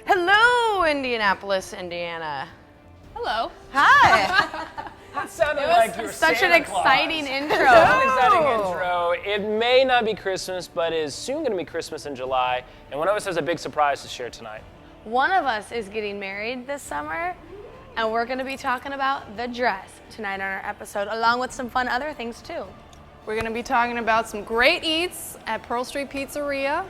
Hello, Indianapolis, Indiana. Hello. Hi. That sounded like you were Such Santa an exciting Claus. intro. An exciting intro. It may not be Christmas, but is soon going to be Christmas in July, and one of us has a big surprise to share tonight. One of us is getting married this summer, and we're going to be talking about the dress tonight on our episode, along with some fun other things too. We're going to be talking about some great eats at Pearl Street Pizzeria,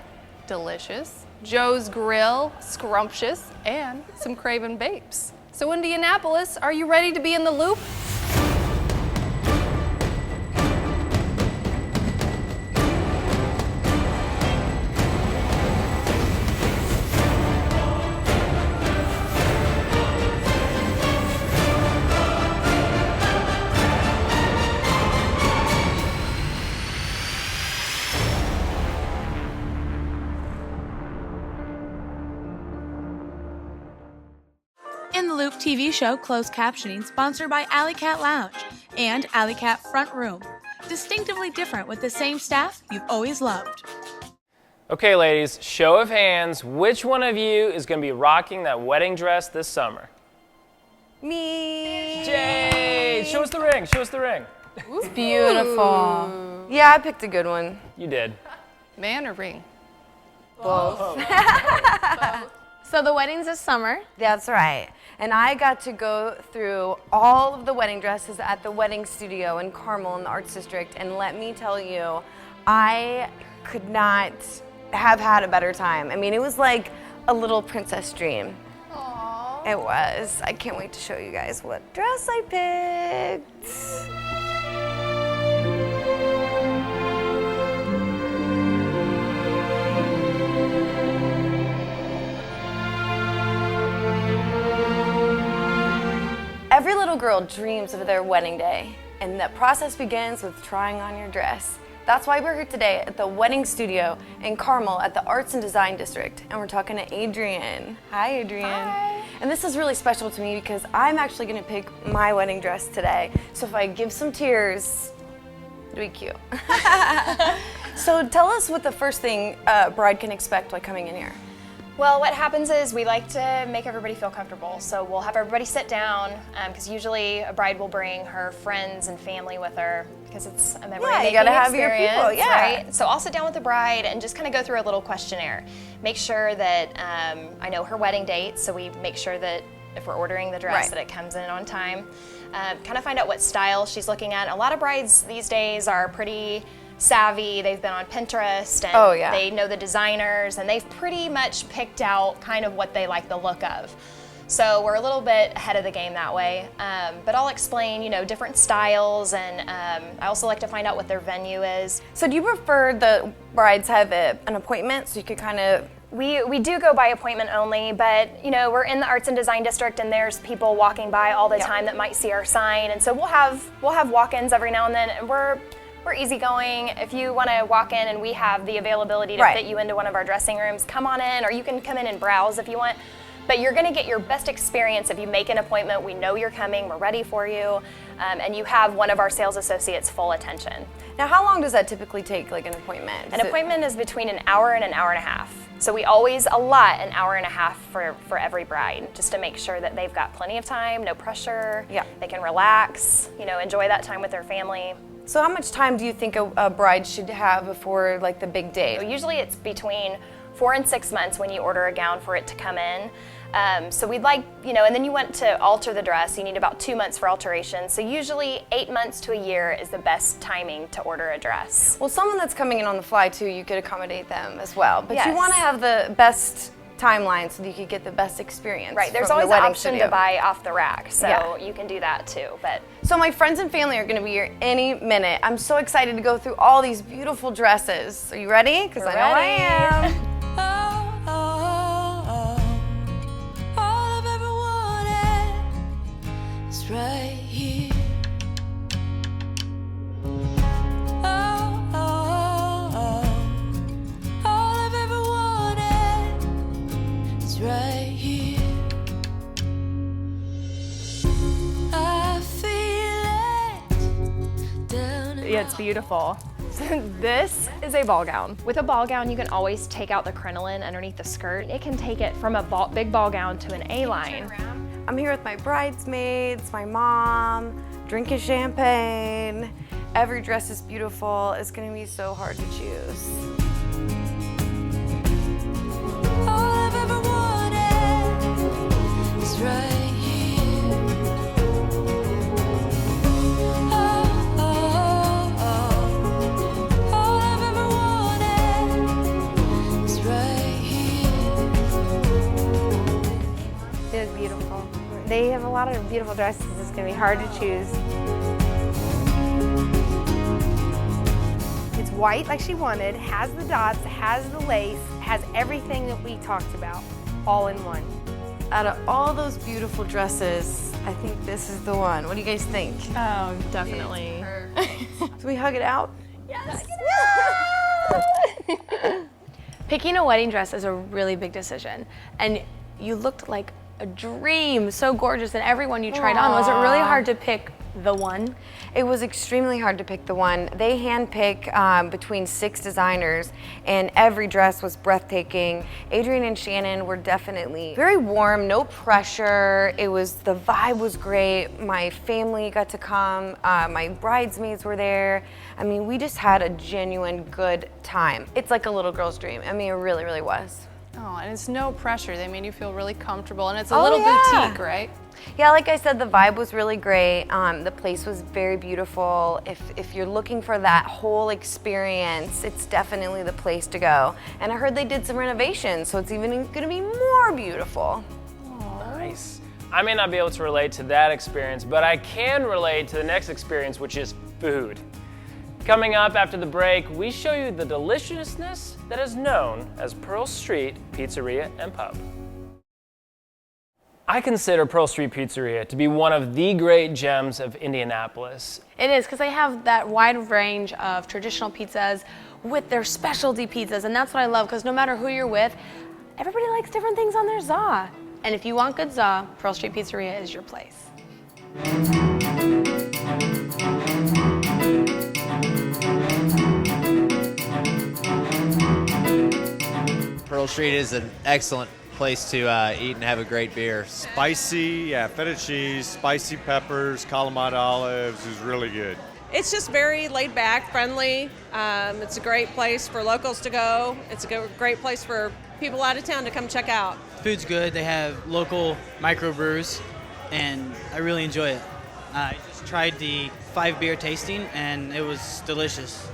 delicious, Joe's Grille, scrumptious, and some Craven Vapes. So Indianapolis, are you ready to be in the loop? In the Loop TV show Closed Captioning, sponsored by Alley Cat Lounge and Alley Cat Front Room. Distinctively different with the same staff you've always loved. Okay, ladies, show of hands, which one of you is going to be rocking that wedding dress this summer? Me. Jade, show us the ring, show us the ring. It's beautiful. Yeah, I picked a good one. You did. Man or ring? Both. So the wedding's this summer. That's right. And I got to go through all of the wedding dresses at the wedding studio in Carmel in the Arts District, and let me tell you, I could not have had a better time. I mean, it was like a little princess dream. Aww. It was. I can't wait to show you guys what dress I picked. Every little girl dreams of their wedding day, and that process begins with trying on your dress. That's why we're here today at the wedding studio in Carmel at the Arts and Design District, and we're talking to Adrienne. Hi, Adrienne. Hi. And this is really special to me because I'm actually gonna pick my wedding dress today. So if I give some tears, it'll be cute. So tell us what the first thing a bride can expect like coming in here. Well, what happens is we like to make everybody feel comfortable. So we'll have everybody sit down, because usually a bride will bring her friends and family with her because it's a memory-making gotta have your experience, people, yeah. right? So I'll sit down with the bride and just kind of go through a little questionnaire. Make sure that I know her wedding date, so we make sure that if we're ordering the dress that it comes in on time. Kind of find out what style she's looking at. A lot of brides these days are pretty savvy. They've been on Pinterest and they know the designers, and they've pretty much picked out kind of what they like the look of. So we're a little bit ahead of the game that way. But I'll explain, different styles, and I also like to find out what their venue is. So do you prefer the brides have an appointment so you could kind of... We do go by appointment only, but we're in the Arts and Design District, and there's people walking by all the time that might see our sign, and so we'll have walk-ins every now and then, and we're easygoing. If you want to walk in and we have the availability to fit you into one of our dressing rooms, come on in, or you can come in and browse if you want. But you're going to get your best experience if you make an appointment. We know you're coming, we're ready for you, and you have one of our sales associates' full attention. Now, how long does that typically take, like an appointment? An appointment is between an hour and an hour and a half. So we always allot an hour and a half for every bride, just to make sure that they've got plenty of time, no pressure, they can relax, enjoy that time with their family. So how much time do you think a bride should have before like the big day? Usually it's between 4 and 6 months when you order a gown for it to come in. So we'd like, and then you want to alter the dress. You need about 2 months for alteration. So usually 8 months to a year is the best timing to order a dress. Well, someone that's coming in on the fly too, you could accommodate them as well. But you want to have the best timeline so that you could get the best experience. Right, there's from always the the wedding option studio to buy off the rack, so you can do that too. But so my friends and family are going to be here any minute. I'm so excited to go through all these beautiful dresses. Are you ready? Because I know I am. All I've ever wanted is right here. All I've ever wanted is right here. I feel it down in Yeah, it's beautiful. This is a ball gown. With a ball gown, you can always take out the crinoline underneath the skirt. It can take it from a big ball gown to an A-line. I'm here with my bridesmaids, my mom, drinking champagne. Every dress is beautiful. It's gonna be so hard to choose. All I've ever wanted is right here. Oh, oh, oh. All I've ever wanted is right here. It was beautiful. They have a lot of beautiful dresses. It's going to be hard to choose. It's white like she wanted, has the dots, has the lace, has everything that we talked about, all in one. Out of all those beautiful dresses, I think this is the one. What do you guys think? Oh, definitely. Do we hug it out? Yes. Picking a wedding dress is a really big decision. And you looked like a dream, so gorgeous, and everyone you tried on. Was it really hard to pick the one? It was extremely hard to pick the one. They handpick between 6 designers, and every dress was breathtaking. Adrienne and Shannon were definitely very warm, no pressure. The vibe was great. My family got to come. My bridesmaids were there. I mean, we just had a genuine good time. It's like a little girl's dream. I mean, it really, really was. Oh, and it's no pressure. They made you feel really comfortable, and it's a little boutique, right? Yeah, like I said, the vibe was really great. The place was very beautiful. If you're looking for that whole experience, it's definitely the place to go. And I heard they did some renovations, so it's even gonna be more beautiful. Nice. I may not be able to relate to that experience, but I can relate to the next experience, which is food. Coming up after the break, we show you the deliciousness that is known as Pearl Street Pizzeria and Pub. I consider Pearl Street Pizzeria to be one of the great gems of Indianapolis. It is, because they have that wide range of traditional pizzas with their specialty pizzas, and that's what I love, because no matter who you're with, everybody likes different things on their za. And if you want good za, Pearl Street Pizzeria is your place. Pearl Street is an excellent place to eat and have a great beer. Spicy, yeah, feta cheese, spicy peppers, Kalamata olives is really good. It's just very laid back, friendly. It's a great place for locals to go. It's a great place for people out of town to come check out. Food's good. They have local microbrews, and I really enjoy it. I just tried the 5 beer tasting, and it was delicious.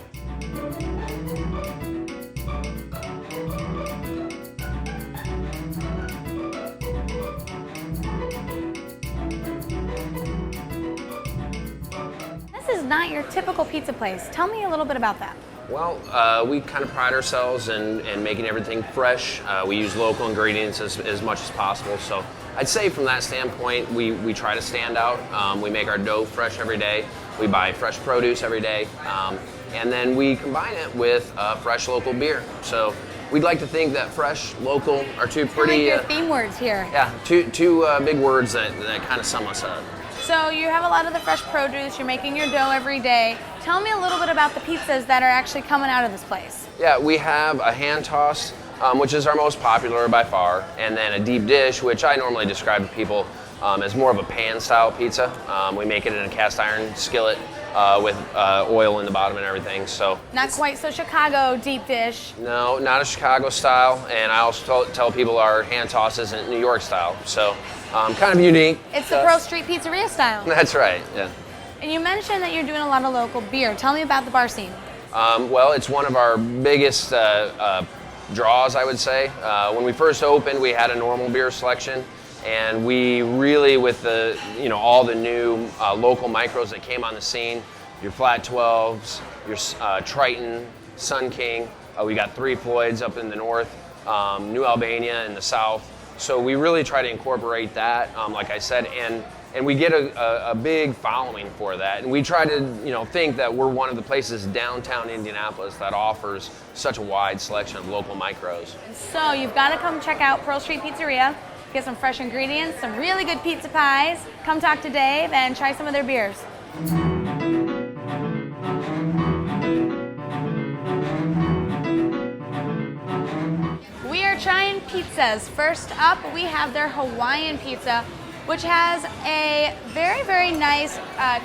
This is not your typical pizza place. Tell me a little bit about that. Well, we kind of pride ourselves in making everything fresh. We use local ingredients as much as possible. So I'd say from that standpoint, we try to stand out. We make our dough fresh every day. We buy fresh produce every day. And then we combine it with fresh local beer. So we'd like to think that fresh, local are two pretty... I like your theme words here. Yeah, two big words that kind of sum us up. So you have a lot of the fresh produce, you're making your dough every day. Tell me a little bit about the pizzas that are actually coming out of this place. Yeah, we have a hand tossed, which is our most popular by far, and then a deep dish, which I normally describe to people as more of a pan style pizza. We make it in a cast iron skillet with oil in the bottom and everything. So not quite so Chicago deep dish. No, not a Chicago style, and I also tell people our hand toss isn't New York style. So kind of unique. It's the Pearl Street Pizzeria style. That's right, yeah. And you mentioned that you're doing a lot of local beer. Tell me about the bar scene. Well, it's one of our biggest draws, I would say. When we first opened, we had a normal beer selection, and we really, with the all the new local micros that came on the scene, your Flat 12s, your Triton, Sun King. We got 3 Floyds up in the north, New Albania in the south. So we really try to incorporate that, like I said, and we get a big following for that. And we try to think that we're one of the places downtown Indianapolis that offers such a wide selection of local micros. So you've got to come check out Pearl Street Pizzeria, get some fresh ingredients, some really good pizza pies. Come talk to Dave and try some of their beers. pizzas. First up, we have their Hawaiian pizza, which has a very, very nice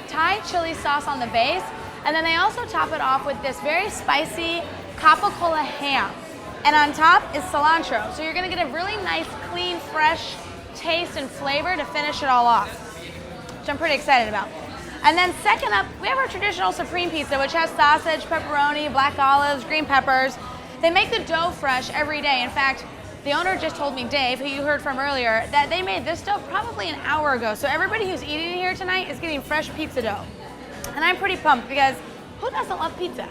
Thai chili sauce on the base. And then they also top it off with this very spicy capicola ham. And on top is cilantro. So you're gonna get a really nice, clean, fresh taste and flavor to finish it all off, which I'm pretty excited about. And then second up, we have our traditional supreme pizza, which has sausage, pepperoni, black olives, green peppers. They make the dough fresh every day. In fact, the owner just told me, Dave, who you heard from earlier, that they made this dough probably an hour ago. So everybody who's eating here tonight is getting fresh pizza dough. And I'm pretty pumped because who doesn't love pizza?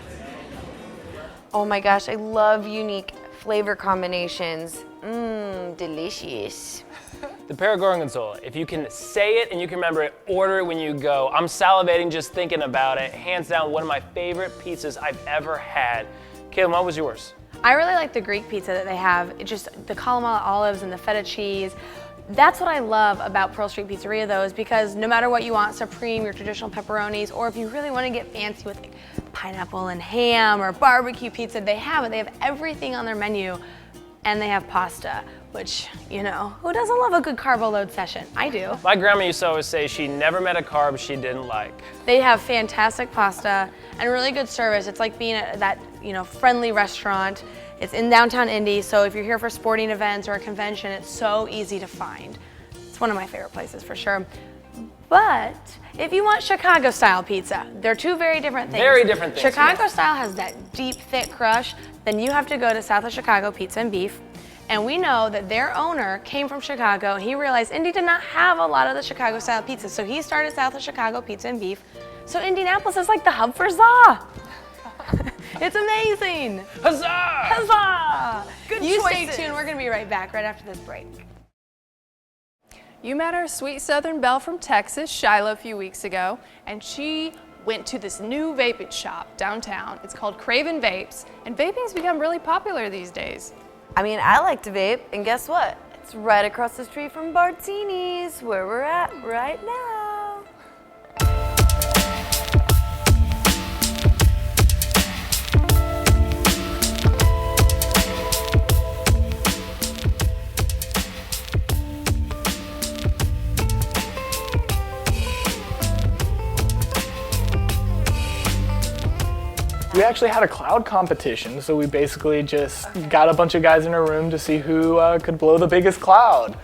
Oh my gosh, I love unique flavor combinations. Mmm, delicious. The pear gorgonzola, if you can say it and you can remember it, order it when you go. I'm salivating just thinking about it. Hands down, one of my favorite pizzas I've ever had. Kaylyn, what was yours? I really like the Greek pizza that they have. It just the Kalamata olives and the feta cheese. That's what I love about Pearl Street Pizzeria though, is because no matter what you want, supreme, your traditional pepperonis, or if you really want to get fancy with like pineapple and ham or barbecue pizza, they have it. They have everything on their menu. And they have pasta, which, you know, who doesn't love a good carbo load session? I do. My grandma used to always say she never met a carb she didn't like. They have fantastic pasta and really good service. It's like being at that, you know, friendly restaurant. It's in downtown Indy, so if you're here for sporting events or a convention, it's so easy to find. It's one of my favorite places for sure. But if you want Chicago style pizza, they're two very different things. Very different things. Chicago style has that deep, thick crush. Then you have to go to South of Chicago Pizza and Beef. And we know that their owner came from Chicago and he realized Indy did not have a lot of the Chicago style pizzas. So he started South of Chicago Pizza and Beef. So Indianapolis is like the hub for za. It's amazing. Huzzah! Huzzah! Good You choices. stay tuned. We're going to be right back right after this break. You met our sweet Southern belle from Texas, Shyla, a few weeks ago, and she went to this new vaping shop downtown. It's called Craven Vapes, and vaping's become really popular these days. I mean, I like to vape, and guess what? It's right across the street from Bartini's, where we're at right now. We actually had a cloud competition, so we basically just got a bunch of guys in a room to see who could blow the biggest cloud.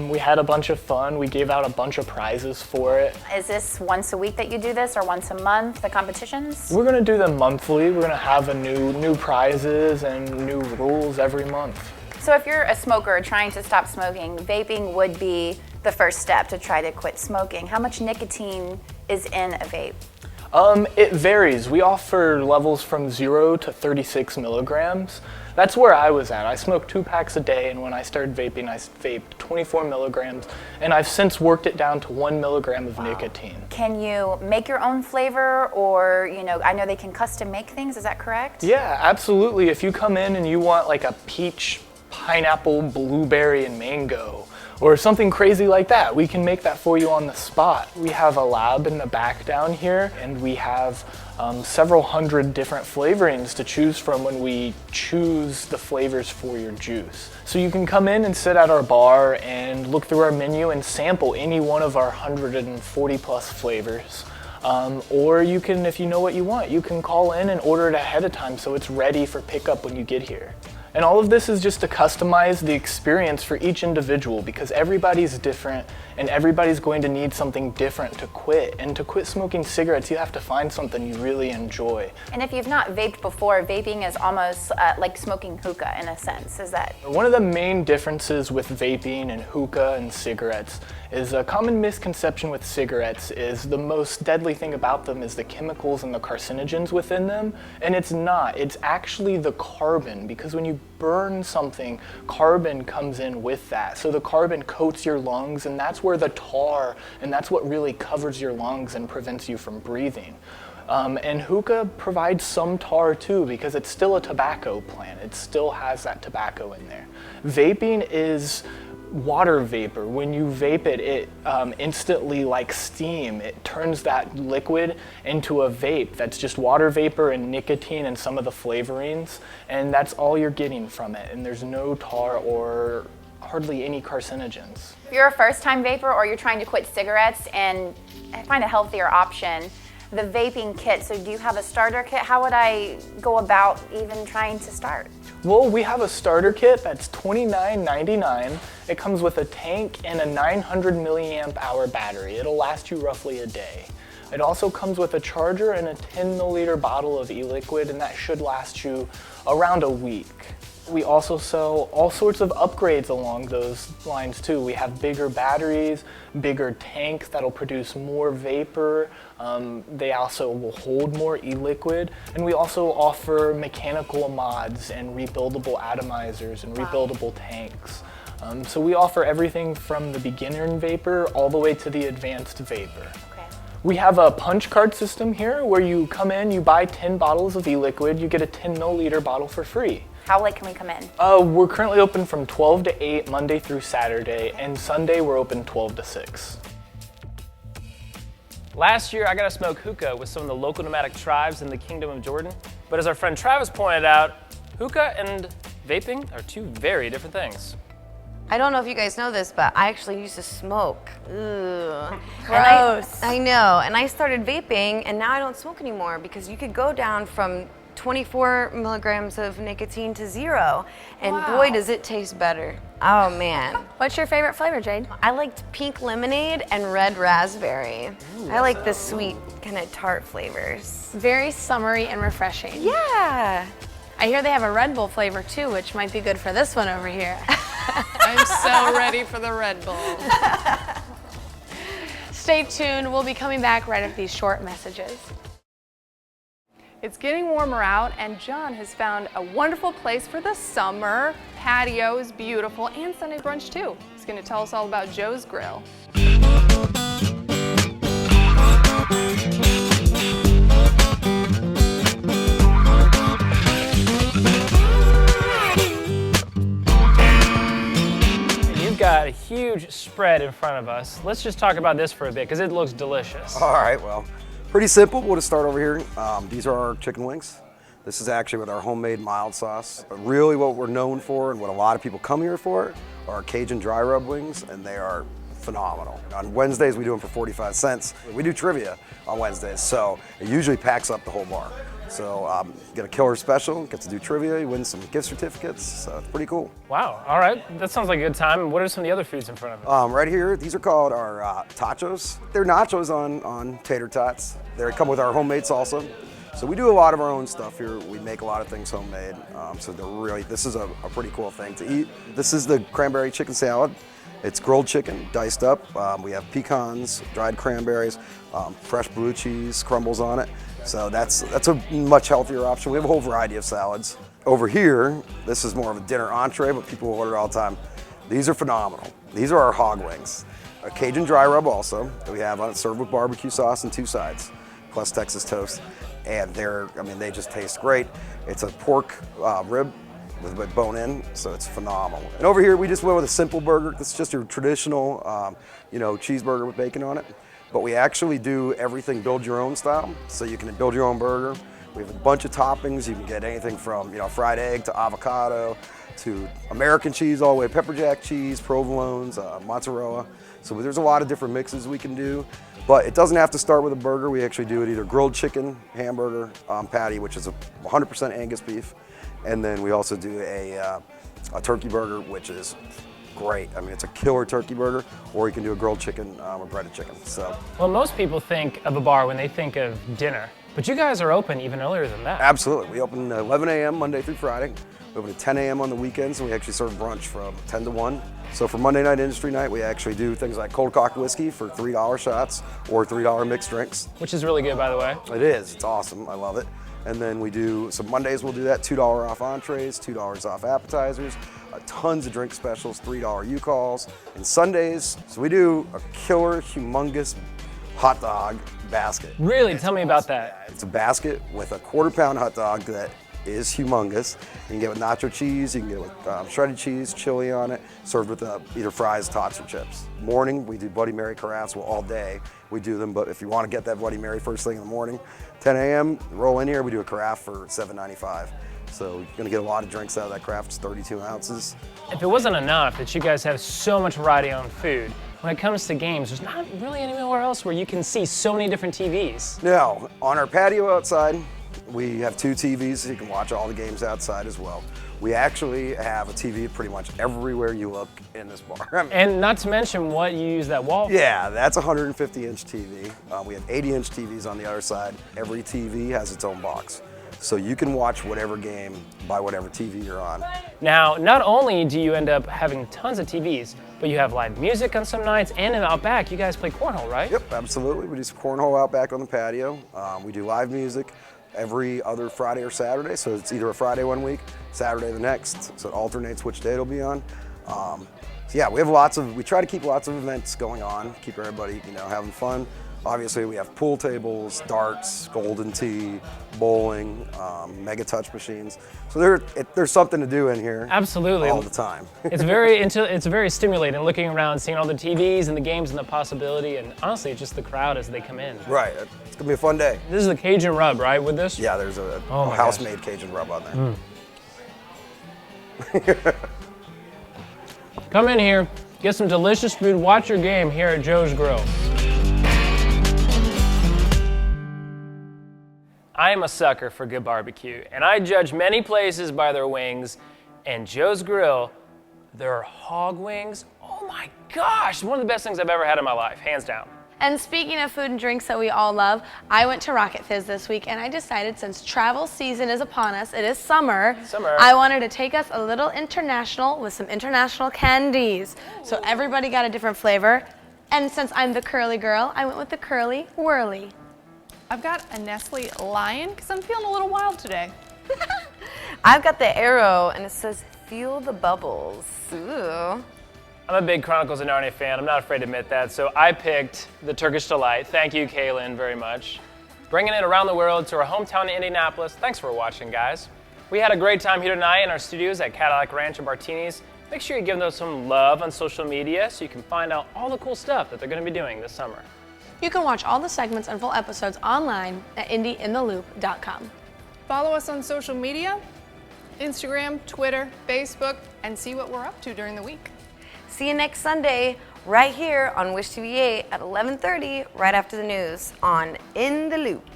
We had a bunch of fun. We gave out a bunch of prizes for it. Is this once a week that you do this, or once a month, the competitions? We're gonna do them monthly. We're gonna have a new prizes and new rules every month. So if you're a smoker trying to stop smoking, vaping would be the first step to try to quit smoking. How much nicotine is in a vape? It varies. We offer levels from 0 to 36 milligrams. That's where I was at. I smoked 2 packs a day, and when I started vaping, I vaped 24 milligrams, and I've since worked it down to 1 milligram of nicotine. Can you make your own flavor, or, you know, I know they can custom make things, is that correct? Yeah, absolutely. If you come in and you want like a peach, pineapple, blueberry, and mango, or something crazy like that, we can make that for you on the spot. We have a lab in the back down here, and we have several hundred different flavorings to choose from when we choose the flavors for your juice. So you can come in and sit at our bar and look through our menu and sample any one of our 140 plus flavors. Or you can, if you know what you want, you can call in and order it ahead of time so it's ready for pickup when you get here. And all of this is just to customize the experience for each individual, because everybody's different and everybody's going to need something different to quit. And to quit smoking cigarettes, you have to find something you really enjoy. And if you've not vaped before, vaping is almost like smoking hookah in a sense, is that? One of the main differences with vaping and hookah and cigarettes is a common misconception with cigarettes is the most deadly thing about them is the chemicals and the carcinogens within them, and it's not. It's actually the carbon, because when you burn something, carbon comes in with that. So the carbon coats your lungs, and that's where the tar, and that's what really covers your lungs and prevents you from breathing. And hookah provides some tar too, because it's still a tobacco plant. It still has that tobacco in there. Vaping is water vapor. When you vape it, it instantly, like steam, it turns that liquid into a vape that's just water vapor and nicotine and some of the flavorings, and that's all you're getting from it, and there's no tar or hardly any carcinogens. If you're a first-time vapor or you're trying to quit cigarettes and find a healthier option, the vaping kit, so do you have a starter kit? How would I go about even trying to start? Well, we have a starter kit that's $29.99. It comes with a tank and a 900 milliamp hour battery. It'll last you roughly a day. It also comes with a charger and a 10 milliliter bottle of e-liquid, and that should last you around a week. We also sell all sorts of upgrades along those lines too. We have bigger batteries, bigger tanks that'll produce more vapor. They also will hold more e-liquid. And we also offer mechanical mods and rebuildable atomizers and rebuildable tanks. So we offer everything from the beginner in vapor all the way to the advanced vapor. We have a punch card system here where you come in, you buy 10 bottles of e-liquid, you get a 10 milliliter bottle for free. How late can we come in? We're currently open from 12 to 8, Monday through Saturday, and Sunday we're open 12 to 6. Last year, I got to smoke hookah with some of the local nomadic tribes in the Kingdom of Jordan. But as our friend Travis pointed out, hookah and vaping are two very different things. I don't know if you guys know this, but I actually used to smoke. Ugh. Gross. I know, and I started vaping, and now I don't smoke anymore because you could go down from 24 milligrams of nicotine to 0, and boy does it taste better. Oh man. What's your favorite flavor, Jade? I liked pink lemonade and red raspberry. I like the sweet kind of tart flavors. Very summery and refreshing. Yeah. I hear they have a Red Bull flavor too, which might be good for this one over here. I'm so ready for the Red Bull. Stay tuned, we'll be coming back right after these short messages. It's getting warmer out, and Jon has found a wonderful place for the summer. Patio is beautiful, and Sunday brunch too. He's going to tell us all about Joe's Grille. You've got a huge spread in front of us. Let's just talk about this for a bit, because it looks delicious. All right, well, pretty simple. We'll just start over here. These are our chicken wings. This is actually with our homemade mild sauce. But really what we're known for and what a lot of people come here for are Cajun dry rub wings, and they are phenomenal. On Wednesdays, we do them for 45 cents. We do trivia on Wednesdays, so it usually packs up the whole bar. So get a killer special, get to do trivia, you win some gift certificates, so it's pretty cool. Wow, all right, that sounds like a good time. What are some of the other foods in front of us? Right here, these are called our tachos. They're nachos on tater tots. They come with our homemade salsa. So we do a lot of our own stuff here. We make a lot of things homemade. So they're really, this is a pretty cool thing to eat. This is the cranberry chicken salad. It's grilled chicken, diced up. We have pecans, dried cranberries, fresh blue cheese, crumbles on it. So that's a much healthier option. We have a whole variety of salads. Over here, this is more of a dinner entree, but people order all the time. These are phenomenal. These are our hog wings. A Cajun dry rub also that we have on it, served with barbecue sauce and 2 sides, plus Texas toast. And they just taste great. It's a pork rib with bone in, so it's phenomenal. And over here, we just went with a simple burger. This is just your traditional, cheeseburger with bacon on it. But we actually do everything build your own style, so you can build your own burger. We have a bunch of toppings. You can get anything from fried egg to avocado to American cheese, all the way pepper jack cheese, provolones, mozzarella. So there's a lot of different mixes we can do. But it doesn't have to start with a burger. We actually do it either grilled chicken, hamburger, patty, which is a 100% Angus beef. And then we also do a turkey burger, which is great. I mean, it's a killer turkey burger, or you can do a grilled chicken or breaded chicken. So. Well, most people think of a bar when they think of dinner, but you guys are open even earlier than that. Absolutely. We open at 11 a.m. Monday through Friday. We open at 10 a.m. on the weekends, and we actually serve brunch from 10 to 1. So for Monday night industry night, we actually do things like cold cocked whiskey for $3 shots or $3 mixed drinks. Which is really good, by the way. It is. It's awesome. I love it. And then we do, some Mondays we'll do that, $2 off entrees, $2 off appetizers, tons of drink specials, $3 U-Calls. And Sundays, so we do a killer, humongous hot dog basket. Really? Tell me about that. It's a basket with a 1/4 pound hot dog that is humongous. You can get it with nacho cheese, you can get it with shredded cheese, chili on it, served with either fries, tots, or chips. Morning, we do Bloody Mary carafes. Well, all day we do them, but if you want to get that Bloody Mary first thing in the morning, 10 a.m., roll in here, we do a carafe for $7.95. So you're gonna get a lot of drinks out of that craft. It's 32 ounces. If it wasn't enough that you guys have so much variety on food, when it comes to games, there's not really anywhere else where you can see so many different TVs. Now, on our patio outside, we have 2 TVs, so you can watch all the games outside as well. We actually have a TV pretty much everywhere you look in this bar. And not to mention what you use that wall for. Yeah, that's a 150-inch TV. We have 80-inch TVs on the other side. Every TV has its own box. So you can watch whatever game by whatever TV you're on. Now, not only do you end up having tons of TVs, but you have live music on some nights, and out back, you guys play cornhole, right? Yep, absolutely. We do some cornhole out back on the patio. We do live music every other Friday or Saturday, so it's either a Friday one week, Saturday the next, so it alternates which day it'll be on. So yeah, we try to keep lots of events going on, keep everybody, having fun. Obviously, we have pool tables, darts, golden tee, bowling, mega touch machines. So there's something to do in here. Absolutely. All the time. It's very stimulating looking around, seeing all the TVs and the games and the possibility, and honestly, just the crowd as they come in. Right. It's gonna be a fun day. This is the Cajun rub, right, with this? Yeah, there's a house-made Cajun rub on there. Come in here, get some delicious food, watch your game here at Joe's Grill. I am a sucker for good barbecue, and I judge many places by their wings, and Joe's Grill, their hog wings, oh my gosh, one of the best things I've ever had in my life, hands down. And speaking of food and drinks that we all love, I went to Rocket Fizz this week, and I decided since travel season is upon us, it is summer, I wanted to take us a little international with some international candies. So everybody got a different flavor, and since I'm the curly girl, I went with the Curly Whirly. I've got a Nestle Lion because I'm feeling a little wild today. I've got the Arrow, and it says, feel the bubbles. Ooh. I'm a big Chronicles of Narnia fan. I'm not afraid to admit that. So I picked the Turkish Delight. Thank you, Kaylyn, very much. Bringing it around the world to our hometown in Indianapolis. Thanks for watching, guys. We had a great time here tonight in our studios at Cadillac Ranch and Martinis. Make sure you give them some love on social media so you can find out all the cool stuff that they're going to be doing this summer. You can watch all the segments and full episodes online at indyintheloop.com. Follow us on social media, Instagram, Twitter, Facebook, and see what we're up to during the week. See you next Sunday right here on Wish TV 8 at 11:30, right after the news on In the Loop.